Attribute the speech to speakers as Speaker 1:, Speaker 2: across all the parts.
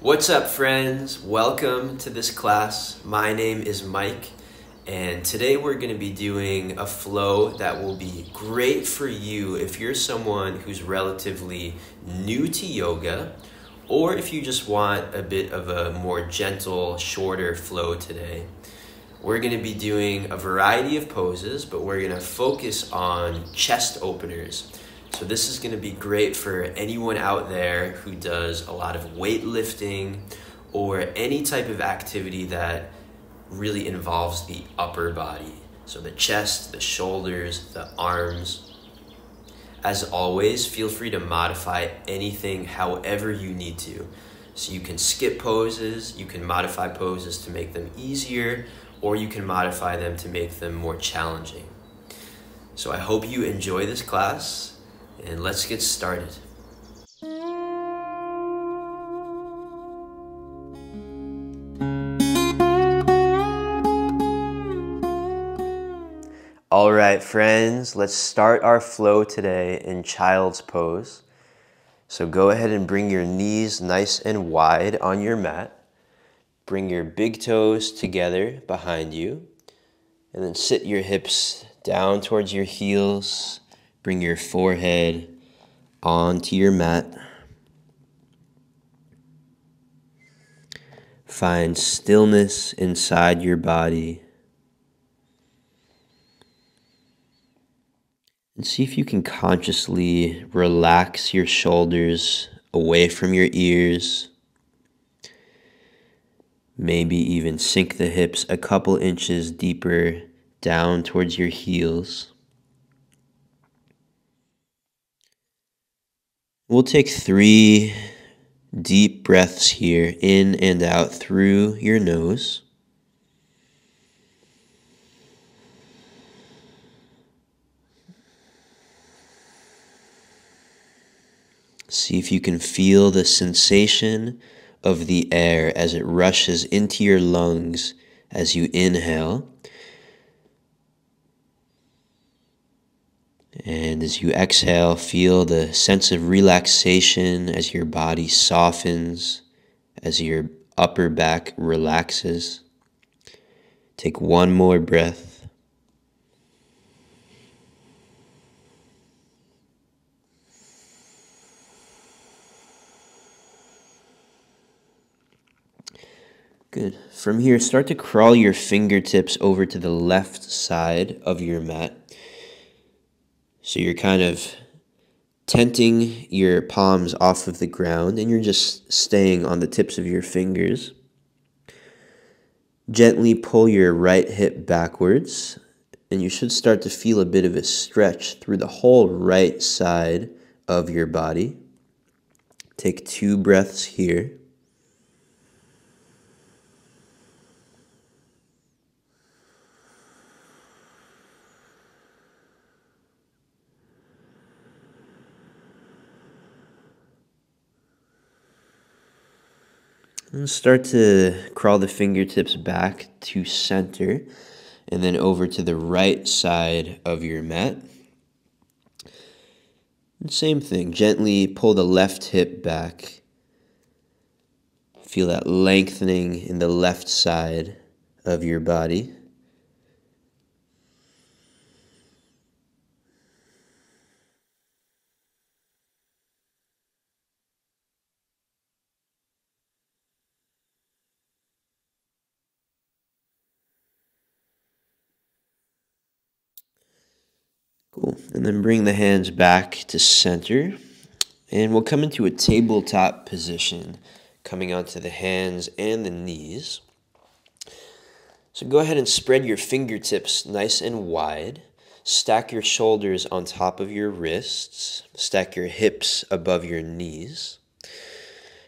Speaker 1: What's up, friends? Welcome to this class. My name is Mike, and today we're going to be doing a flow that will be great for you if you're someone who's relatively new to yoga, or if you just want a bit of a more gentle, shorter flow today. We're going to be doing a variety of poses, but we're going to focus on chest openers. So this is going to be great for anyone out there who does a lot of weightlifting or any type of activity that really involves the upper body. So the chest, the shoulders, the arms. As always, feel free to modify anything however you need to. So you can skip poses, you can modify poses to make them easier, or you can modify them to make them more challenging. So I hope you enjoy this class. And let's get started. All right, friends, let's start our flow today in child's pose. So go ahead and bring your knees nice and wide on your mat. Bring your big toes together behind you. And then sit your hips down towards your heels. Bring your forehead onto your mat. Find stillness inside your body. And see if you can consciously relax your shoulders away from your ears. Maybe even sink the hips a couple inches deeper down towards your heels. We'll take 3 deep breaths here, in and out through your nose. See if you can feel the sensation of the air as it rushes into your lungs as you inhale. And as you exhale, feel the sense of relaxation as your body softens, as your upper back relaxes. Take one more breath. Good. From here, start to crawl your fingertips over to the left side of your mat. So you're kind of tenting your palms off of the ground and you're just staying on the tips of your fingers. Gently pull your right hip backwards and you should start to feel a bit of a stretch through the whole right side of your body. Take 2 breaths here. And start to crawl the fingertips back to center and then over to the right side of your mat. And same thing, gently pull the left hip back. Feel that lengthening in the left side of your body. Cool. And then bring the hands back to center. And we'll come into a tabletop position, coming onto the hands and the knees. So go ahead and spread your fingertips nice and wide. Stack your shoulders on top of your wrists. Stack your hips above your knees.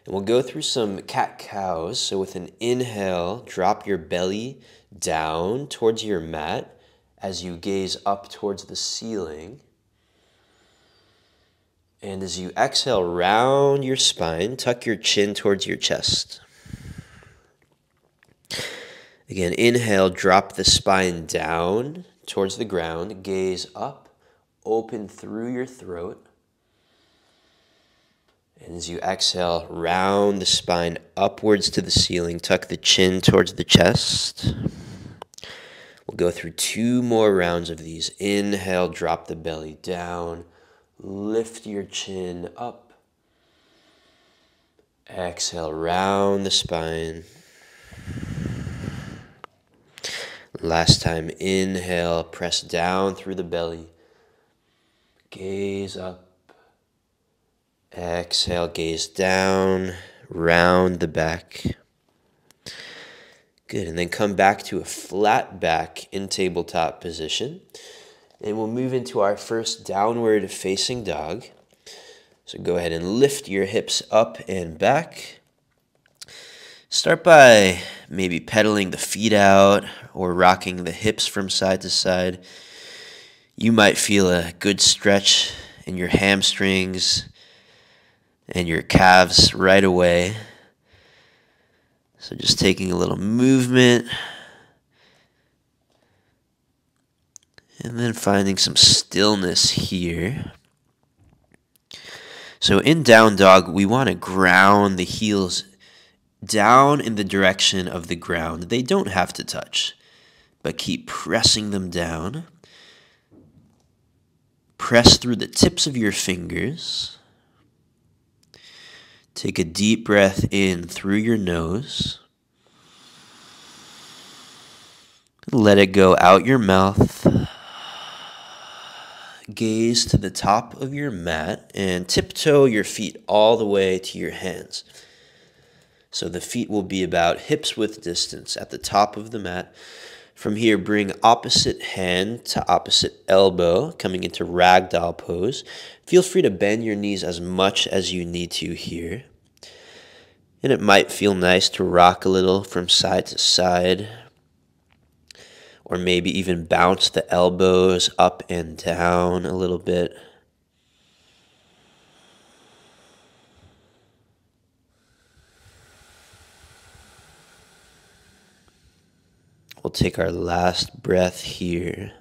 Speaker 1: And we'll go through some cat-cows. So with an inhale, drop your belly down towards your mat as you gaze up towards the ceiling. And as you exhale, round your spine, tuck your chin towards your chest. Again, inhale, drop the spine down towards the ground, gaze up, open through your throat. And as you exhale, round the spine upwards to the ceiling. Tuck the chin towards the chest. We'll go through 2 more rounds of these. Inhale, drop the belly down. Lift your chin up. Exhale, round the spine. Last time, inhale, press down through the belly. Gaze up. Exhale, gaze down, round the back. Good, and then come back to a flat back in tabletop position. And we'll move into our first downward facing dog. So go ahead and lift your hips up and back. Start by maybe pedaling the feet out or rocking the hips from side to side. You might feel a good stretch in your hamstrings and your calves right away. So just taking a little movement and then finding some stillness here. So in down dog, we want to ground the heels down in the direction of the ground. They don't have to touch, but keep pressing them down. Press through the tips of your fingers. Take a deep breath in through your nose. Let it go out your mouth. Gaze to the top of your mat and tiptoe your feet all the way to your hands. So the feet will be about hips width distance at the top of the mat. From here, bring opposite hand to opposite elbow, coming into ragdoll pose. Feel free to bend your knees as much as you need to here. And it might feel nice to rock a little from side to side, or maybe even bounce the elbows up and down a little bit. We'll take our last breath here.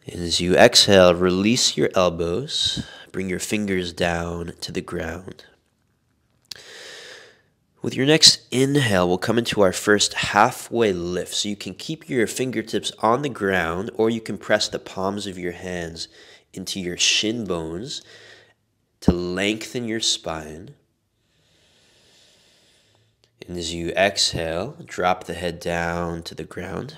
Speaker 1: And as you exhale, release your elbows. Bring your fingers down to the ground. With your next inhale, we'll come into our first halfway lift. So you can keep your fingertips on the ground, or you can press the palms of your hands into your shin bones to lengthen your spine. And as you exhale, drop the head down to the ground.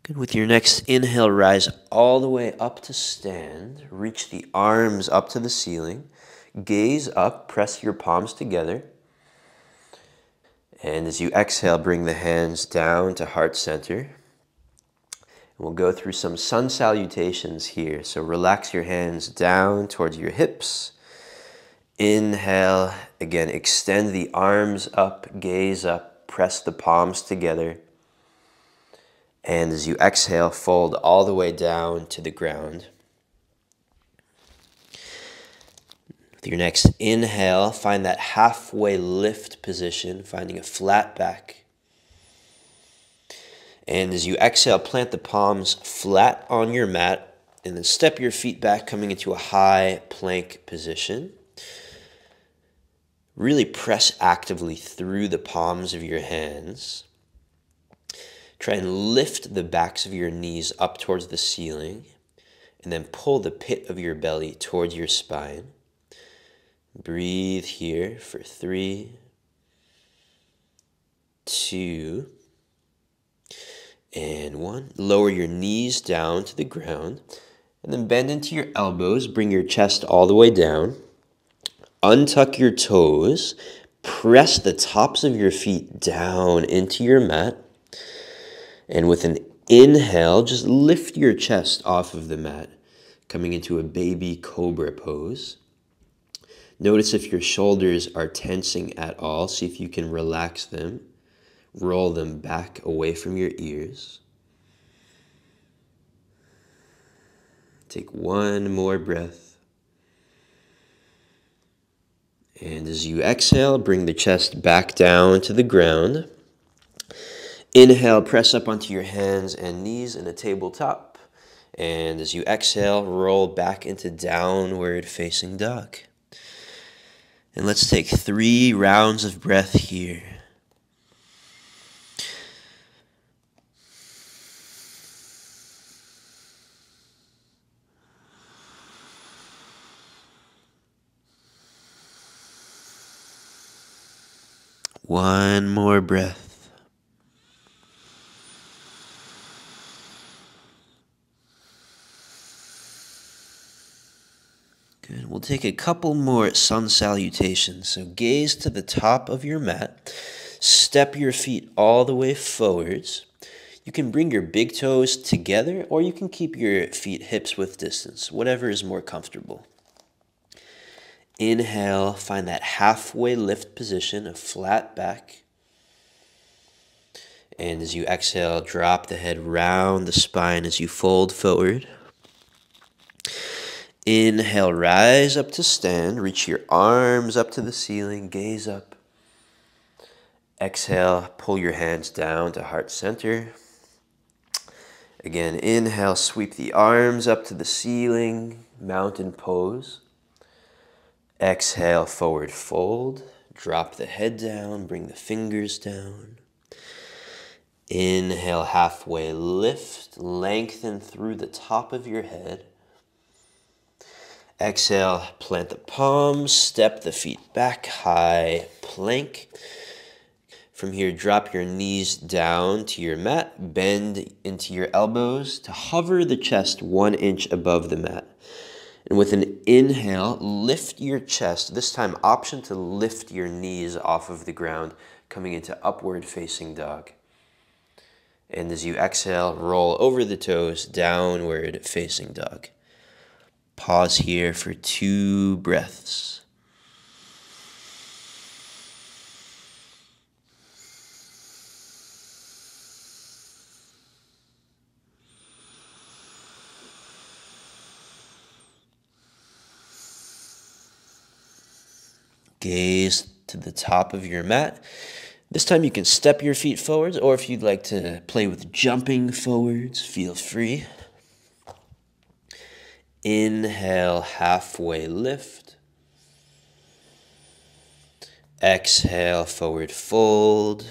Speaker 1: Good. With your next inhale, rise all the way up to stand. Reach the arms up to the ceiling. Gaze up, press your palms together. And as you exhale, bring the hands down to heart center. And we'll go through some sun salutations here. So relax your hands down towards your hips. Inhale, again, extend the arms up, gaze up, press the palms together. And as you exhale, fold all the way down to the ground. With your next inhale, find that halfway lift position, finding a flat back. And as you exhale, plant the palms flat on your mat, and then step your feet back, coming into a high plank position. Really press actively through the palms of your hands. Try and lift the backs of your knees up towards the ceiling, and then pull the pit of your belly towards your spine. Breathe here for 3, 2, and 1. Lower your knees down to the ground, and then bend into your elbows. Bring your chest all the way down. Untuck your toes. Press the tops of your feet down into your mat. And with an inhale, just lift your chest off of the mat, coming into a baby cobra pose. Notice if your shoulders are tensing at all. See if you can relax them. Roll them back away from your ears. Take one more breath. And as you exhale, bring the chest back down to the ground. Inhale, press up onto your hands and knees in a tabletop. And as you exhale, roll back into downward facing dog. And let's take 3 rounds of breath here. One more breath. Good. We'll take a couple more sun salutations. So gaze to the top of your mat. Step your feet all the way forwards. You can bring your big toes together, or you can keep your feet hips width distance, whatever is more comfortable. Inhale, find that halfway lift position, a flat back. And as you exhale, drop the head round the spine as you fold forward. Inhale, rise up to stand. Reach your arms up to the ceiling, gaze up. Exhale, pull your hands down to heart center. Again, inhale, sweep the arms up to the ceiling, mountain pose. Exhale, forward fold. Drop the head down, bring the fingers down. Inhale, halfway lift, lengthen through the top of your head. Exhale, plant the palms, step the feet back, high plank. From here, drop your knees down to your mat, bend into your elbows to hover the chest 1 inch above the mat. And with an inhale, lift your chest. This time, option to lift your knees off of the ground, coming into upward facing dog. And as you exhale, roll over the toes, downward facing dog. Pause here for 2 breaths. Gaze to the top of your mat. This time you can step your feet forwards, or if you'd like to play with jumping forwards, feel free. Inhale, halfway lift. Exhale, forward fold.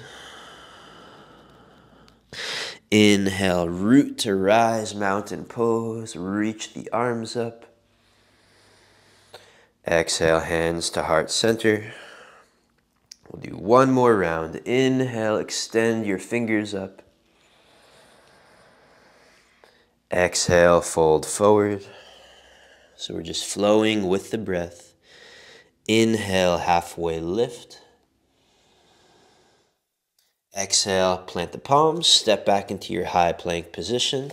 Speaker 1: Inhale, root to rise, mountain pose. Reach the arms up. Exhale, hands to heart center. We'll do 1 more round. Inhale, extend your fingers up. Exhale, fold forward. So we're just flowing with the breath. Inhale, halfway lift. Exhale, plant the palms, step back into your high plank position.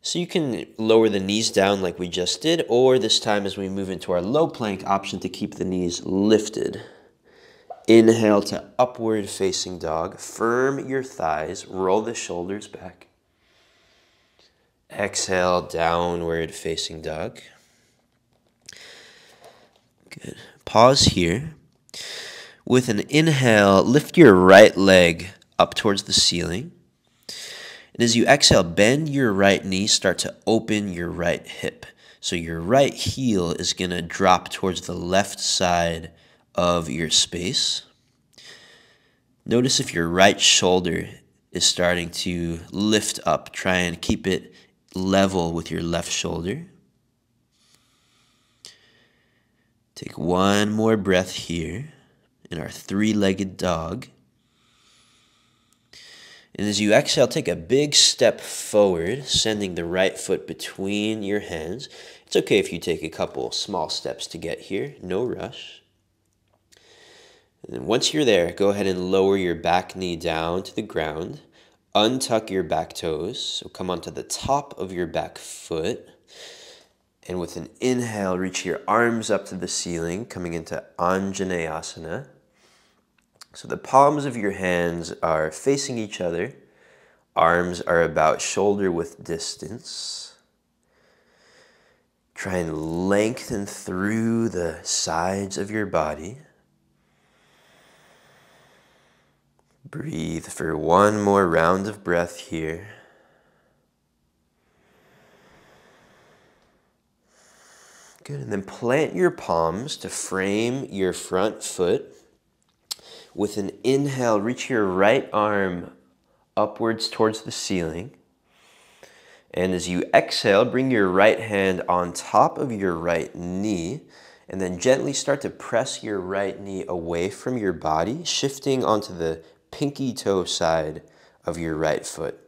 Speaker 1: So you can lower the knees down like we just did, or this time as we move into our low plank, option to keep the knees lifted. Inhale to upward facing dog. Firm your thighs, roll the shoulders back. Exhale, downward facing dog. Good. Pause here. With an inhale, lift your right leg up towards the ceiling. And as you exhale, bend your right knee, start to open your right hip. So your right heel is going to drop towards the left side of your space. Notice if your right shoulder is starting to lift up. Try and keep it level with your left shoulder. Take 1 more breath here in our 3-legged dog. And as you exhale, take a big step forward, sending the right foot between your hands. It's okay if you take a couple small steps to get here, no rush. And then once you're there, go ahead and lower your back knee down to the ground. Untuck your back toes, so come onto the top of your back foot. And with an inhale, reach your arms up to the ceiling, coming into Anjaneyasana. So the palms of your hands are facing each other. Arms are about shoulder width distance. Try and lengthen through the sides of your body. Breathe for 1 more round of breath here. Good, and then plant your palms to frame your front foot. With an inhale, reach your right arm upwards towards the ceiling. And as you exhale, bring your right hand on top of your right knee, and then gently start to press your right knee away from your body, shifting onto the pinky toe side of your right foot.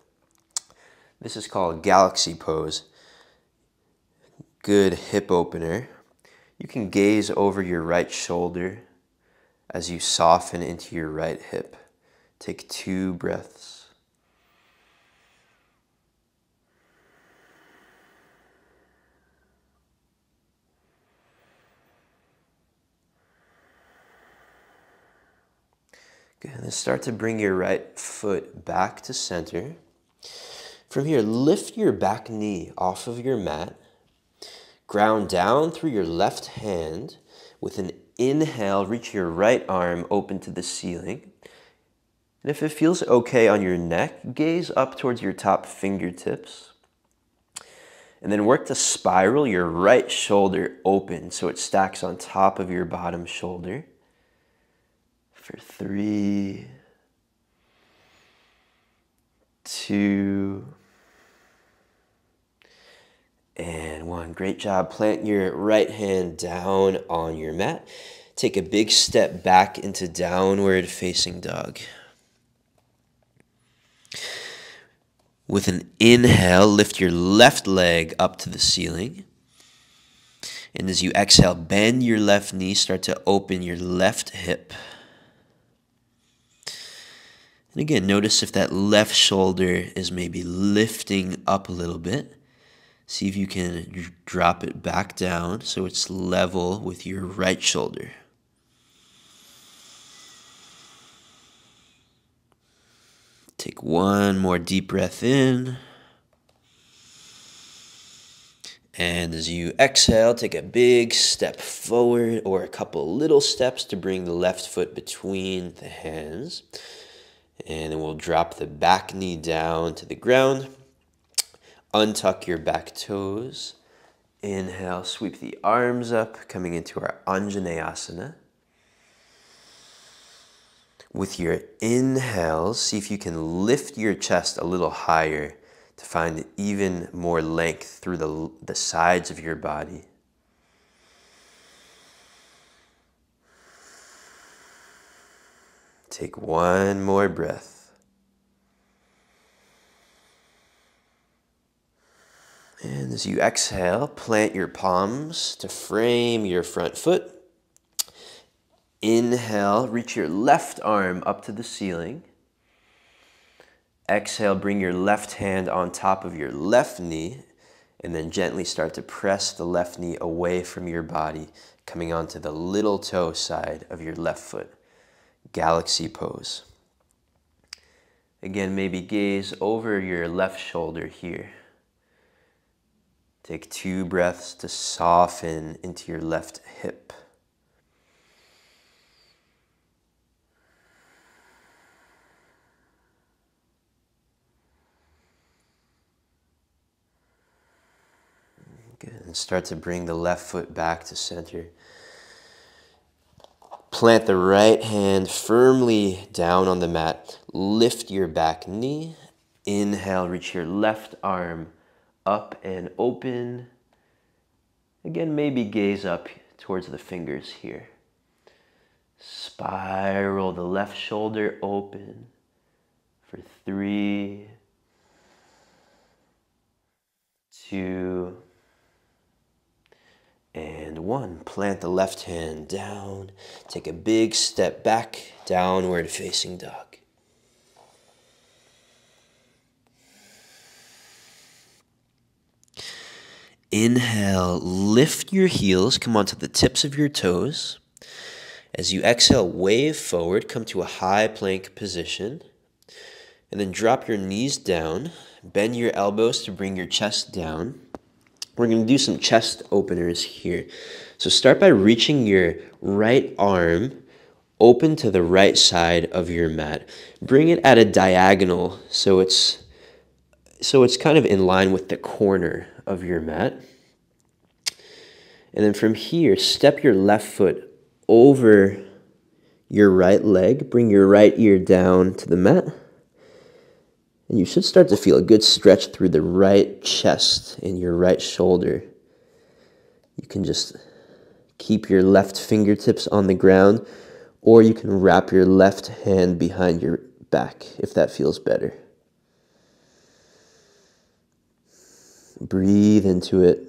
Speaker 1: This is called Galaxy Pose. Good hip opener. You can gaze over your right shoulder as you soften into your right hip. Take 2 breaths. Good, and then start to bring your right foot back to center. From here, lift your back knee off of your mat. Ground down through your left hand. With an inhale, reach your right arm open to the ceiling. And if it feels okay on your neck, gaze up towards your top fingertips. And then work to spiral your right shoulder open so it stacks on top of your bottom shoulder. For 3, 2, and 1. Great job. Plant your right hand down on your mat. Take a big step back into downward facing dog. With an inhale, lift your left leg up to the ceiling. And as you exhale, bend your left knee, start to open your left hip. And again, notice if that left shoulder is maybe lifting up a little bit. See if you can drop it back down so it's level with your right shoulder. Take 1 more deep breath in. And as you exhale, take a big step forward or a couple little steps to bring the left foot between the hands. And then we'll drop the back knee down to the ground. Untuck your back toes. Inhale, sweep the arms up, coming into our Anjaneyasana. With your inhale, see if you can lift your chest a little higher to find even more length through the sides of your body. Take 1 more breath. And as you exhale, plant your palms to frame your front foot. Inhale, reach your left arm up to the ceiling. Exhale, bring your left hand on top of your left knee, and then gently start to press the left knee away from your body, coming onto the little toe side of your left foot. Galaxy Pose. Again, maybe gaze over your left shoulder here. Take 2 breaths to soften into your left hip. Good, and start to bring the left foot back to center. Plant the right hand firmly down on the mat. Lift your back knee. Inhale, reach your left arm up and open. Again, maybe gaze up towards the fingers here. Spiral the left shoulder open for 3, 2, and 1. Plant the left hand down. Take a big step back, downward facing dog. Inhale, lift your heels, come onto the tips of your toes. As you exhale, wave forward, come to a high plank position. And then drop your knees down, bend your elbows to bring your chest down. We're going to do some chest openers here. So start by reaching your right arm open to the right side of your mat. Bring it at a diagonal so it's kind of in line with the corner of your mat. And then from here, step your left foot over your right leg. Bring your right ear down to the mat. And you should start to feel a good stretch through the right chest and your right shoulder. You can just keep your left fingertips on the ground, or you can wrap your left hand behind your back if that feels better. Breathe into it.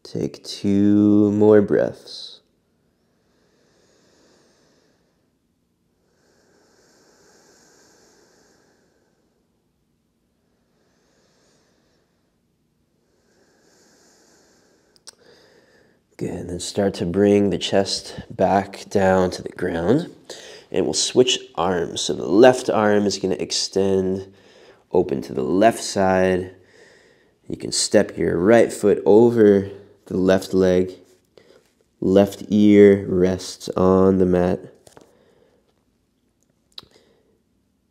Speaker 1: Take 2 more breaths. Good, and then start to bring the chest back down to the ground. And we'll switch arms. So the left arm is going to extend open to the left side. You can step your right foot over the left leg. Left ear rests on the mat.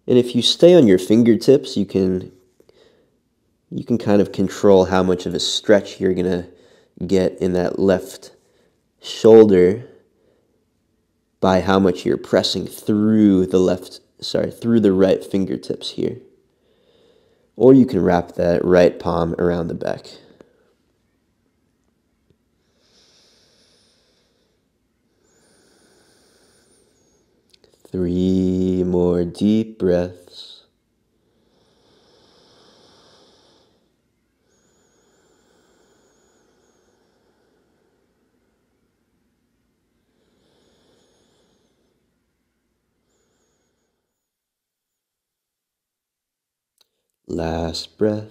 Speaker 1: And if you stay on your fingertips, you can kind of control how much of a stretch you're going to get in that left shoulder by how much you're pressing through the right fingertips here. Or you can wrap that right palm around the back. Three more deep breaths. Last breath.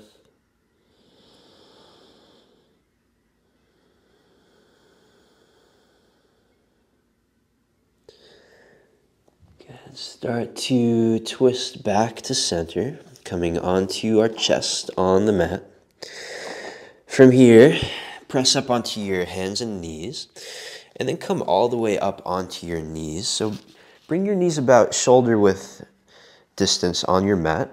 Speaker 1: Good. Start to twist back to center, coming onto our chest on the mat. From here, press up onto your hands and knees, and then come all the way up onto your knees. So bring your knees about shoulder width distance on your mat.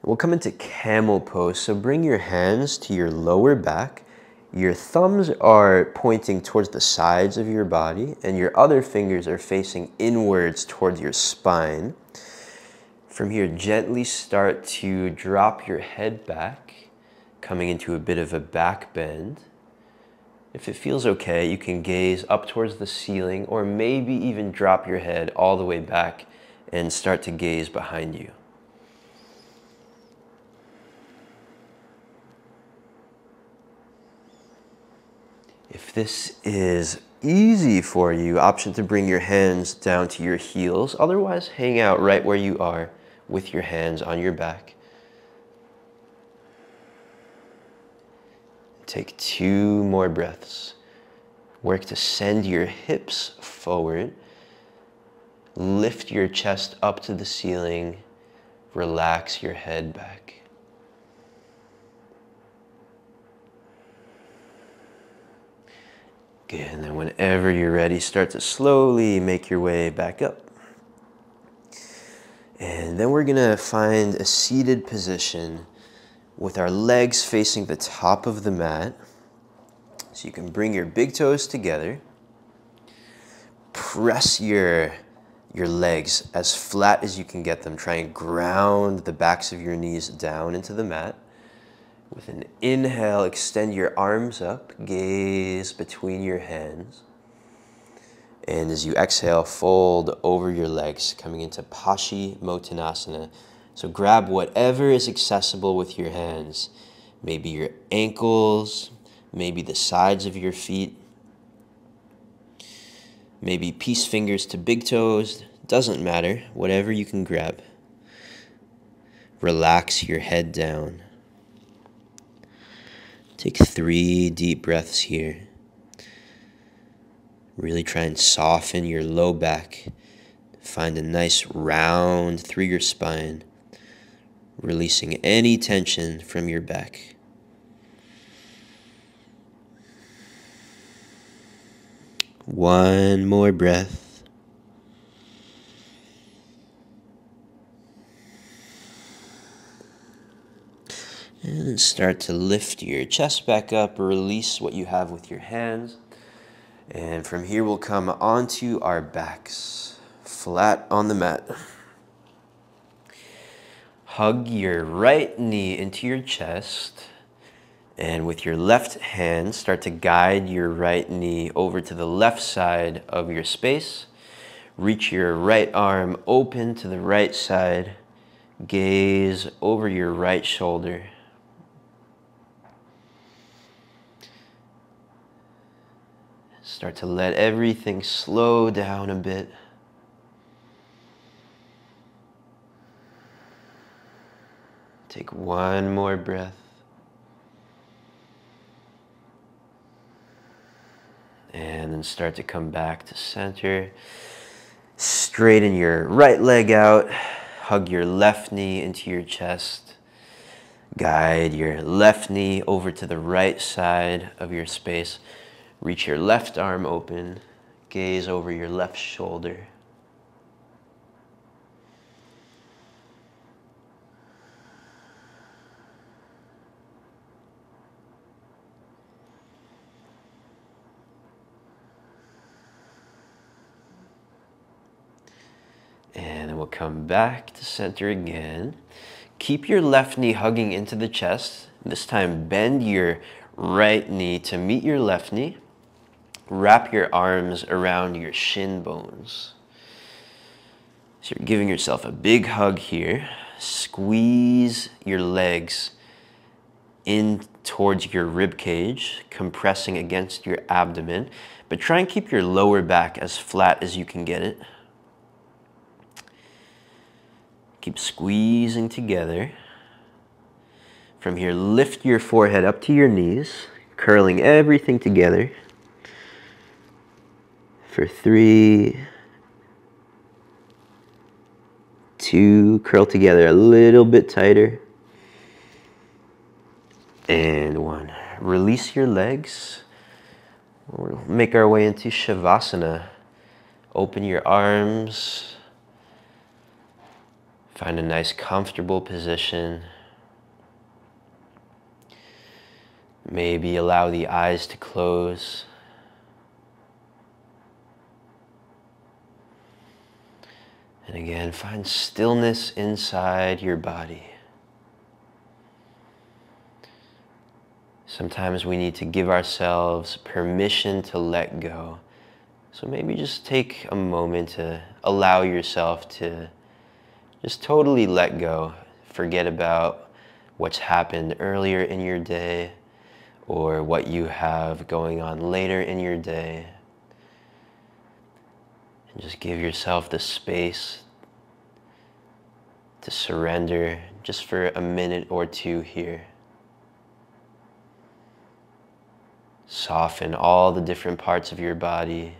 Speaker 1: We'll come into camel pose, so bring your hands to your lower back. Your thumbs are pointing towards the sides of your body, and your other fingers are facing inwards towards your spine. From here, gently start to drop your head back, coming into a bit of a back bend. If it feels okay, you can gaze up towards the ceiling, or maybe even drop your head all the way back and start to gaze behind you. If this is easy for you, option to bring your hands down to your heels. Otherwise, hang out right where you are with your hands on your back. Take 2 more breaths. Work to send your hips forward. Lift your chest up to the ceiling. Relax your head back. Good, and then whenever you're ready, start to slowly make your way back up. And then we're gonna find a seated position with our legs facing the top of the mat. So you can bring your big toes together. Press your legs as flat as you can get them. Try and ground the backs of your knees down into the mat. With an inhale, extend your arms up, gaze between your hands. And as you exhale, fold over your legs, coming into Paschimottanasana. So grab whatever is accessible with your hands. Maybe your ankles, maybe the sides of your feet. Maybe peace fingers to big toes, doesn't matter, whatever you can grab. Relax your head down. Take 3 deep breaths here. Really try and soften your low back. Find a nice round through your spine, releasing any tension from your back. One more breath. And start to lift your chest back up, release what you have with your hands. And from here we'll come onto our backs, flat on the mat. Hug your right knee into your chest, and with your left hand, start to guide your right knee over to the left side of your space. Reach your right arm open to the right side. Gaze over your right shoulder. Start to let everything slow down a bit. Take one more breath. And then start to come back to center. Straighten your right leg out. Hug your left knee into your chest. Guide your left knee over to the right side of your space. Reach your left arm open. Gaze over your left shoulder. And then we'll come back to center again. Keep your left knee hugging into the chest. This time bend your right knee to meet your left knee. Wrap your arms around your shin bones. So you're giving yourself a big hug here. Squeeze your legs in towards your rib cage, compressing against your abdomen, but try and keep your lower back as flat as you can get it. Keep squeezing together. From here, lift your forehead up to your knees, curling everything together. For 3, 2, curl together a little bit tighter. And 1. Release your legs. We'll make our way into Shavasana. Open your arms. Find a nice comfortable position. Maybe allow the eyes to close. And again, find stillness inside your body. Sometimes we need to give ourselves permission to let go. So maybe just take a moment to allow yourself to just totally let go. Forget about what's happened earlier in your day or what you have going on later in your day. And just give yourself the space to surrender just for a minute or two here. Soften all the different parts of your body.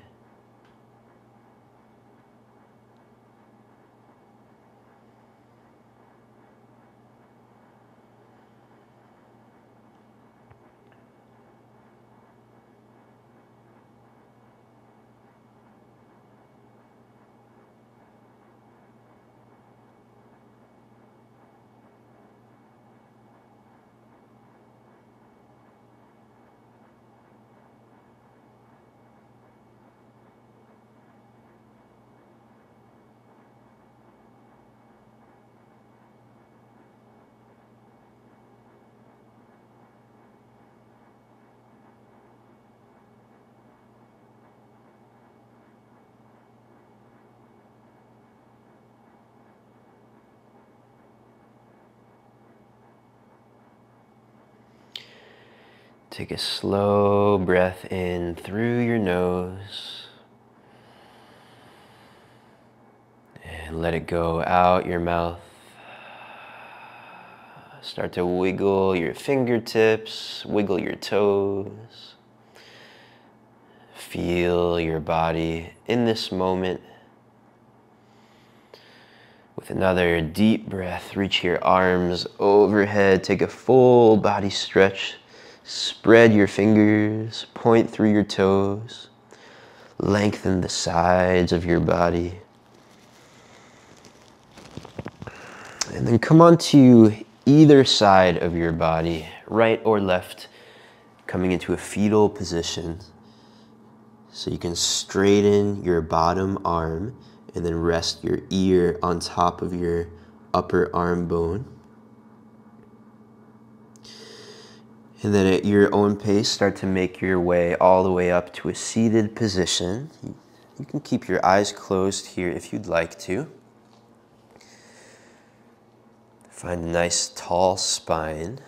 Speaker 1: Take a slow breath in through your nose and let it go out your mouth. Start to wiggle your fingertips, wiggle your toes. Feel your body in this moment. With another deep breath, reach your arms overhead, take a full body stretch. Spread your fingers, point through your toes, lengthen the sides of your body. And then come onto either side of your body, right or left, coming into a fetal position. So you can straighten your bottom arm and then rest your ear on top of your upper arm bone. And then at your own pace, start to make your way all the way up to a seated position. You can keep your eyes closed here if you'd like to. Find a nice tall spine.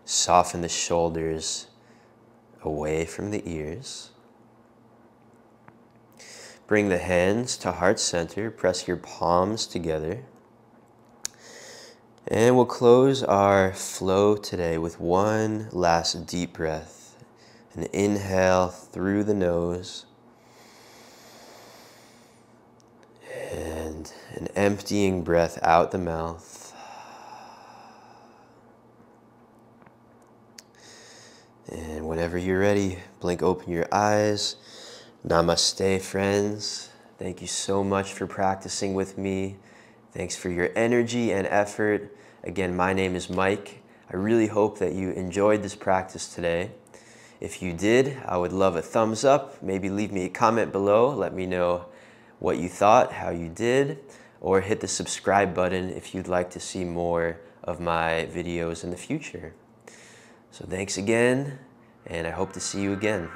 Speaker 1: Soften the shoulders away from the ears. Bring the hands to heart center. Press your palms together. And we'll close our flow today with one last deep breath. An inhale through the nose. And an emptying breath out the mouth. And whenever you're ready, blink open your eyes. Namaste, friends. Thank you so much for practicing with me. Thanks for your energy and effort. Again, my name is Mike. I really hope that you enjoyed this practice today. If you did, I would love a thumbs up. Maybe leave me a comment below. Let me know what you thought, how you did, or hit the subscribe button if you'd like to see more of my videos in the future. So thanks again, and I hope to see you again.